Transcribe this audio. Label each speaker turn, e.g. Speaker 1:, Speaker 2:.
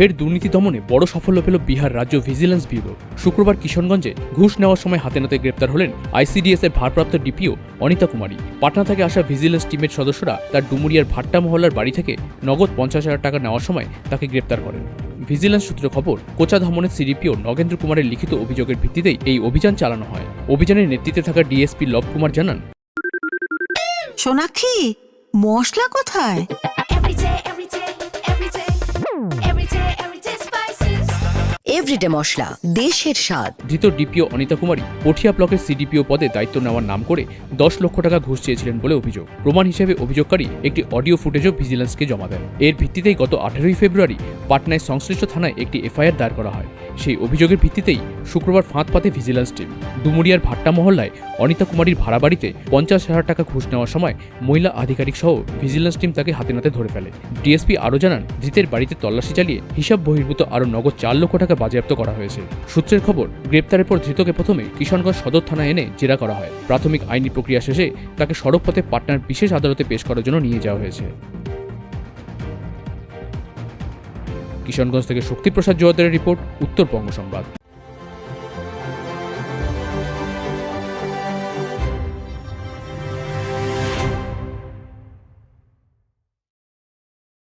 Speaker 1: ফের দুর্নীতি দমনে বড় সাফল্য পেল বিহার রাজ্য ভিজিলেন্স ব্যুরো। শুক্রবার কিশনগঞ্জে ঘুষ নেওয়ার সময় হাতে নাতে গ্রেপ্তার হলেন আইসিডিএস এর ভারপ্রাপ্ত ডিপিও অনিতা কুমারী। পাটনা থেকে আসা ভিজিলেন্স টিমের সদস্যরা তার ডুমুরিয়ার ভাট্টা মহল্লার বাড়ি থেকে নগদ 50,000 টাকা নেওয়ার সময় তাকে গ্রেপ্তার করেন। ভিজিলেন্স সূত্রে খবর, কোচাধামনের সিডিপিও নগেন্দ্র কুমারের লিখিত অভিযোগের ভিত্তিতেই এই অভিযান চালানো হয়। অভিযানের নেতৃত্বে থাকা ডিএসপি লব কুমার জানান,
Speaker 2: সোনাক্ষী, মশলা কোথায়?
Speaker 3: এভরিডে মশলা, দেশের স্বাদ।
Speaker 1: ধৃত ডিপিও অনিতা কুমারী পঠিয়া ব্লকের সিডিপিও পদে দায়িত্ব নেওয়ার নাম করে 10 লক্ষ টাকা ঘুষ চেয়েছিলেন বলে অভিযোগ। প্রমাণ হিসেবে অভিযোগকারী একটি অডিও ফুটেজও ভিজিলেন্সকে জমা দেন। এর ভিত্তিতেই গত 18 ফেব্রুয়ারি পাটনায় সংশ্লিষ্ট থানায় একটি এফআইআর দায়ের করা হয়। সেই অভিযোগের ভিত্তিতেই শুক্রবার ফাঁদ পাতে ভিজিলেন্স টিম। ডুমুরিয়ার ভাট্টা মহল্লায় অনিতা কুমারীর ভাড়া বাড়িতে 50,000 টাকা ঘুষ নেওয়ার সময় মহিলা আধিকারিক সহ ভিজিলেন্স টিম তাকে হাতে নাতে ধরে ফেলে। ডিএসপি আরও জানান, ধৃতের বাড়িতে তল্লাশি চালিয়ে হিসাব বহির্ভূত আরও নগদ 4 লক্ষ টাকা বাজেয়াপ্ত করা হয়েছে। সূত্রের খবর, গ্রেপ্তারের পর ধৃতকে প্রথমে কিশনগঞ্জ সদর থানায় এনে জেরা করা হয়। প্রাথমিক আইনি প্রক্রিয়া শেষে তাকে সড়ক পথে পাটনার বিশেষ আদালতে পেশ করার জন্য নিয়ে যাওয়া হয়েছে। কিশনগঞ্জ থেকে শক্তিপ্রসাদ জোয়ারদারের রিপোর্ট, উত্তরবঙ্গ সংবাদ।